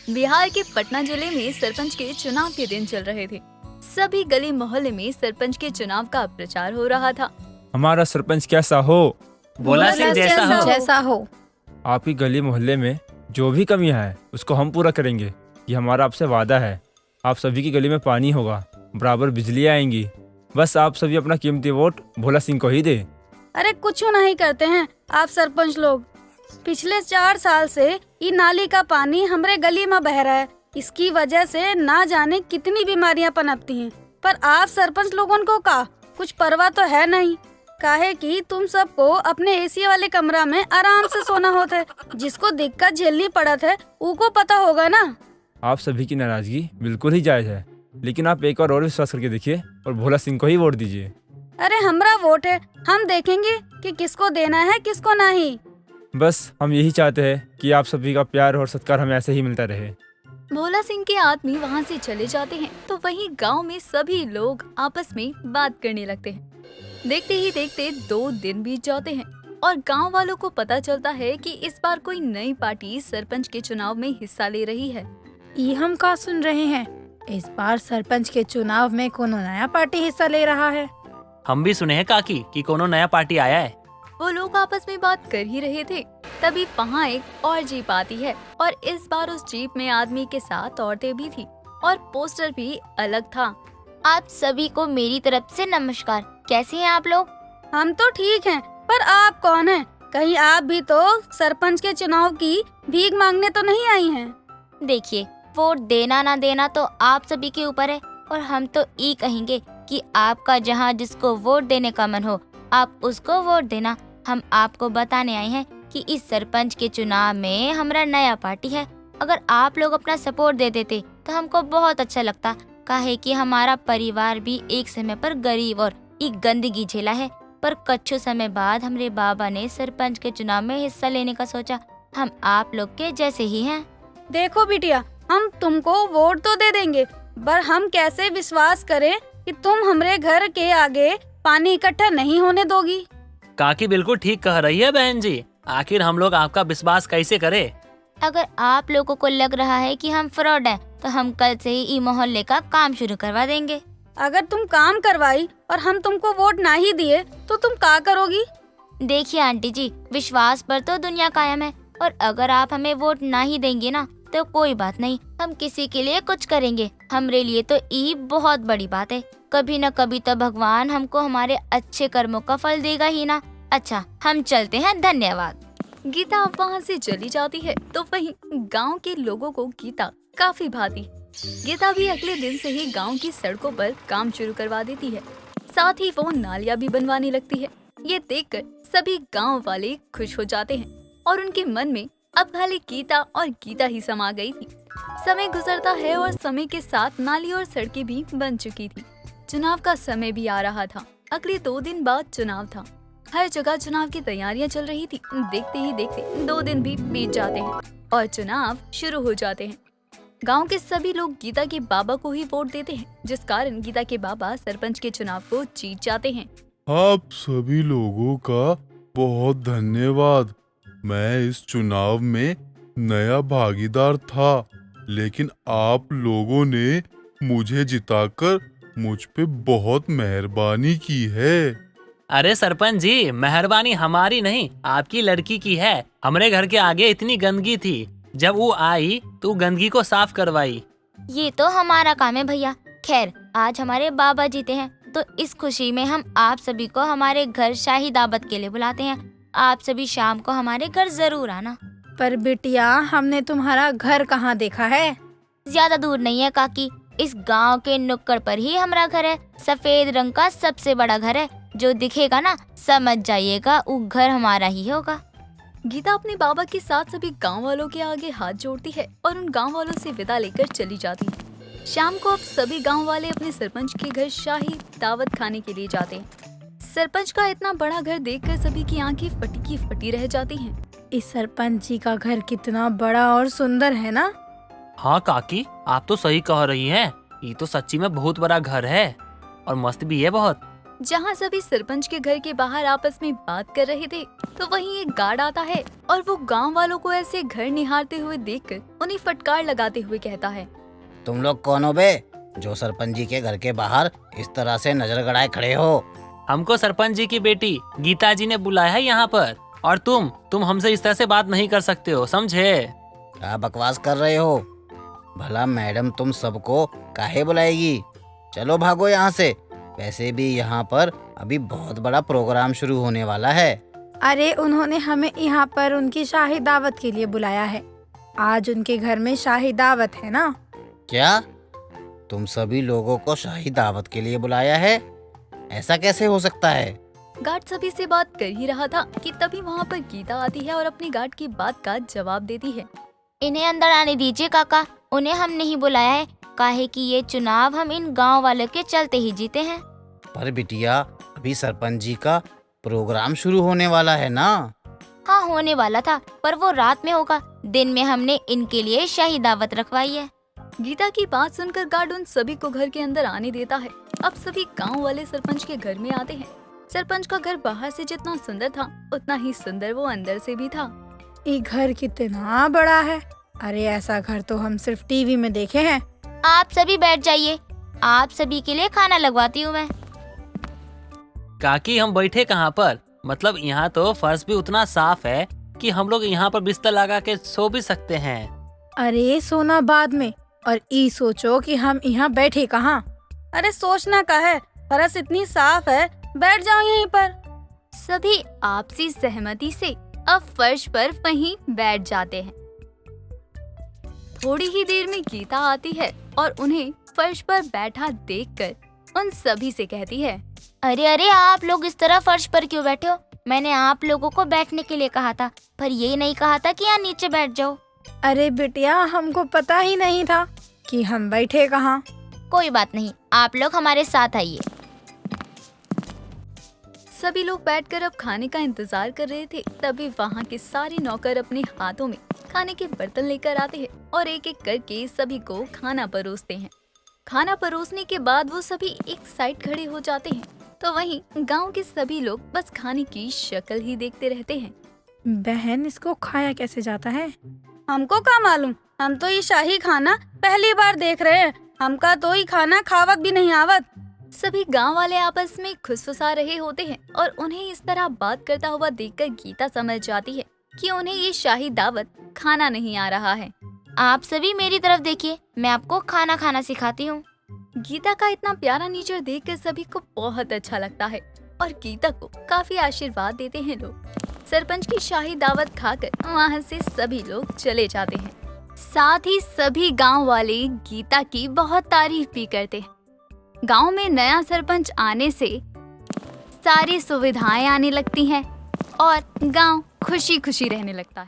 बिहार के पटना जिले में सरपंच के चुनाव के दिन चल रहे थे। सभी गली मोहल्ले में सरपंच के चुनाव का प्रचार हो रहा था। हमारा सरपंच कैसा हो, बोला सिंह जैसा हो। आपकी गली मोहल्ले में जो भी कमियां है उसको हम पूरा करेंगे। ये हमारा आपसे वादा है। आप सभी की गली में पानी होगा, बराबर बिजली आएंगी। बस आप सभी अपना कीमती वोट भोला सिंह को ही दे। अरे कुछ नहीं करते हैं आप सरपंच लोग। पिछले 4 साल से ये नाली का पानी हमारे गली में बह रहा है। इसकी वजह से ना जाने कितनी बीमारियां पनपती हैं। पर आप सरपंच लोगों को का कुछ परवाह तो है नहीं। काहे कि तुम सबको अपने एसी वाले कमरा में आराम से सोना होता है। जिसको दिक्कत झेलनी पड़त है उनको पता होगा ना। आप सभी की नाराजगी बिल्कुल ही जायज है, लेकिन आप एक बार और विश्वास करके देखिए और भोला सिंह को ही वोट दीजिए। अरे हमारा वोट है, हम देखेंगे कि किसको देना है किसको नहीं। बस हम यही चाहते हैं कि आप सभी का प्यार और सत्कार हमें ऐसे ही मिलता रहे। भोला सिंह के आदमी वहाँ से चले जाते हैं तो वहीं गांव में सभी लोग आपस में बात करने लगते हैं। देखते ही देखते 2 दिन बीत जाते हैं और गांव वालों को पता चलता है कि इस बार कोई नई पार्टी सरपंच के चुनाव में हिस्सा ले रही है। ये हम का सुन रहे हैं, इस बार सरपंच के चुनाव में कोनो नया पार्टी हिस्सा ले रहा है। हम भी सुने हैं काकी कि कोनो नया पार्टी आया है। वो लोग आपस में बात कर ही रहे थे, तभी वहाँ एक और जीप आती है और इस बार उस जीप में आदमी के साथ औरतें भी थी और पोस्टर भी अलग था। आप सभी को मेरी तरफ से नमस्कार। कैसे हैं आप लोग? हम तो ठीक हैं, पर आप कौन हैं? कहीं आप भी तो सरपंच के चुनाव की भीख मांगने तो नहीं आई हैं? देखिए, वोट देना ना देना तो आप सभी के ऊपर है और हम तो ये कहेंगे कि आपका जहां जिसको वोट देने का मन हो आप उसको वोट देना। हम आपको बताने आए हैं कि इस सरपंच के चुनाव में हमारा नया पार्टी है। अगर आप लोग अपना सपोर्ट दे देते तो हमको बहुत अच्छा लगता। काहे कि हमारा परिवार भी एक समय पर गरीब और एक गंदगी झेला है, पर कुछ समय बाद हमारे बाबा ने सरपंच के चुनाव में हिस्सा लेने का सोचा। हम आप लोग के जैसे ही हैं। देखो बिटिया, हम तुमको वोट तो दे देंगे, पर हम कैसे विश्वास करें कि तुम हमारे घर के आगे पानी इकट्ठा नहीं होने दोगी। काकी बिल्कुल ठीक कह रही है बहन जी। आखिर हम लोग आपका विश्वास कैसे करें? अगर आप लोगों को लग रहा है कि हम फ्रॉड हैं, तो हम कल से ही ई मोहल्ले का काम शुरू करवा देंगे। अगर तुम काम करवाई और हम तुमको वोट ना ही दिए तो तुम क्या करोगी? देखिए आंटी जी, विश्वास पर तो दुनिया कायम है और अगर आप हमें वोट ना ही देंगे ना तो कोई बात नहीं, हम किसी के लिए कुछ करेंगे। हमारे लिए तो ये बहुत बड़ी बात है। कभी न कभी तो भगवान हमको हमारे अच्छे कर्मों का फल देगा ही ना। अच्छा, हम चलते हैं, धन्यवाद। गीता वहाँ से चली जाती है तो वहीं गांव के लोगों को गीता काफी भाती। गीता भी अगले दिन से ही गांव की सड़कों पर काम शुरू करवा देती है। साथ ही वो नालियाँ भी बनवाने लगती है। ये देखकर सभी गांव वाले खुश हो जाते हैं और उनके मन में अब खाली गीता और गीता ही समा गई थी। समय गुजरता है और समय के साथ नाली और सड़कें भी बन चुकी थी। चुनाव का समय भी आ रहा था। अगले 2 दिन बाद चुनाव था। हर जगह चुनाव की तैयारियां चल रही थी। देखते ही देखते 2 दिन भी बीत जाते हैं और चुनाव शुरू हो जाते हैं। गांव के सभी लोग गीता के बाबा को ही वोट देते हैं, जिस कारण गीता के बाबा सरपंच के चुनाव को जीत जाते हैं। आप सभी लोगों का बहुत धन्यवाद। मैं इस चुनाव में नया भागीदार था, लेकिन आप लोगों ने मुझे जिताकर मुझ पे बहुत मेहरबानी की है। अरे सरपंच जी, मेहरबानी हमारी नहीं आपकी लड़की की है। हमारे घर के आगे इतनी गंदगी थी, जब वो आई तो गंदगी को साफ करवाई। ये तो हमारा काम है भैया। खैर, आज हमारे बाबा जीते हैं तो इस खुशी में हम आप सभी को हमारे घर शाही दावत के लिए बुलाते हैं। आप सभी शाम को हमारे घर जरूर आना। पर बिटिया, हमने तुम्हारा घर कहाँ देखा है? ज्यादा दूर नहीं है काकी, इस गांव के नुक्कड़ पर ही हमारा घर है। सफेद रंग का सबसे बड़ा घर है। जो दिखेगा ना, समझ जाइएगा वो घर हमारा ही होगा। गीता अपने बाबा के साथ सभी गांव वालों के आगे हाथ जोड़ती है और उन गांव वालों से विदा लेकर चली जाती है। शाम को अब सभी गांव वाले अपने सरपंच के घर शाही दावत खाने के लिए जाते हैं। सरपंच का इतना बड़ा घर देखकर सभी की आंखें फटी की फटी रह जाती हैं। इस सरपंच जी का घर कितना बड़ा और सुंदर है ना? हाँ काकी, आप तो सही कह रही हैं। ये तो सच्ची में बहुत बड़ा घर है और मस्त भी है बहुत। जहाँ सभी सरपंच के घर के बाहर आपस में बात कर रहे थे तो वहीं एक गार्ड आता है और वो गांव वालों को ऐसे घर निहारते हुए देखकर टोनी फटकार लगाते हुए कहता है। तुम लोग कौन हो बे, जो सरपंच जी के घर के बाहर इस तरह से नजर गड़ाए खड़े हो? हमको सरपंच जी की बेटी गीता जी ने बुलाया है यहाँ पर, और तुम हमसे इस तरह से बात नहीं कर सकते हो, समझे? क्या बकवास कर रहे हो? भला मैडम तुम सबको काहे बुलाएगी? चलो भागो यहाँ से। वैसे भी यहाँ पर अभी बहुत बड़ा प्रोग्राम शुरू होने वाला है। अरे उन्होंने हमें यहाँ पर उनकी शाही दावत के लिए बुलाया है। आज उनके घर में शाही दावत है ना। क्या तुम सभी लोगों को शाही दावत के लिए बुलाया है? ऐसा कैसे हो सकता है? गार्ड सभी से बात कर ही रहा था कि तभी वहाँ पर गीता आती है और अपनी गार्ड की बात का जवाब देती है। इन्हें अंदर आने दीजिए काका, उन्हें हम नहीं बुलाया है, काहे कि ये चुनाव हम इन गांव वालों के चलते ही जीते हैं। पर बिटिया, अभी सरपंच जी का प्रोग्राम शुरू होने वाला है ना। हाँ होने वाला था, पर वो रात में होगा। दिन में हमने इनके लिए शाही दावत रखवाई है। गीता की बात सुनकर गार्ड उन सभी को घर के अंदर आने देता है। अब सभी गांव वाले सरपंच के घर में आते हैं। सरपंच का घर बाहर से जितना सुंदर था उतना ही सुंदर वो अंदर से भी था। ये घर कितना बड़ा है। अरे ऐसा घर तो हम सिर्फ टीवी में देखे हैं। आप सभी बैठ जाइए, आप सभी के लिए खाना लगवाती हूँ मैं। काकी हम बैठे कहाँ पर? मतलब यहाँ तो फर्श भी उतना साफ है कि हम लोग यहाँ पर बिस्तर लगा के सो भी सकते हैं। अरे सोना बाद में, और ई सोचो कि हम यहाँ बैठे कहाँ। अरे सोचना का है, फर्श इतनी साफ है, बैठ जाओ यहीं पर। सभी आपसी सहमति से अब फर्श पर वहीं बैठ जाते हैं। थोड़ी ही देर में गीता आती है और उन्हें फर्श पर बैठा देखकर उन सभी से कहती है, अरे अरे आप लोग इस तरह फर्श पर क्यों बैठे हो? मैंने आप लोगों को बैठने के लिए कहा था, पर ये नहीं कहा था कि यहाँ नीचे बैठ जाओ। अरे बिटिया, हमको पता ही नहीं था कि हम बैठे कहाँ। कोई बात नहीं, आप लोग हमारे साथ आइए। सभी लोग बैठकर अब खाने का इंतजार कर रहे थे। तभी वहाँ के सारे नौकर अपने हाथों में खाने के बर्तन लेकर आते हैं और एक एक करके सभी को खाना परोसते हैं। खाना परोसने के बाद वो सभी एक साइड खड़े हो जाते हैं, तो वहीं गांव के सभी लोग बस खाने की शक्ल ही देखते रहते हैं। बहन, इसको खाया कैसे जाता है? हमको क्या मालूम, हम तो ये शाही खाना पहली बार देख रहे हैं। हमका तो ये खाना खावत भी नहीं आवत। सभी गांव वाले आपस में खुसफुसा रहे होते हैं और उन्हें इस तरह बात करता हुआ देखकर गीता समझ जाती है कि उन्हें ये शाही दावत खाना नहीं आ रहा है। आप सभी मेरी तरफ देखिए, मैं आपको खाना खाना सिखाती हूँ। गीता का इतना प्यारा नेचर देखकर सभी को बहुत अच्छा लगता है और गीता को काफी आशीर्वाद देते हैं लोग। सरपंच की शाही दावत खाकर वहाँ से सभी लोग चले जाते हैं। साथ ही सभी गांव वाले गीता की बहुत तारीफ भी करते हैं। गांव में नया सरपंच आने से सारी सुविधाएं आने लगती हैं और गांव खुशी खुशी रहने लगता है।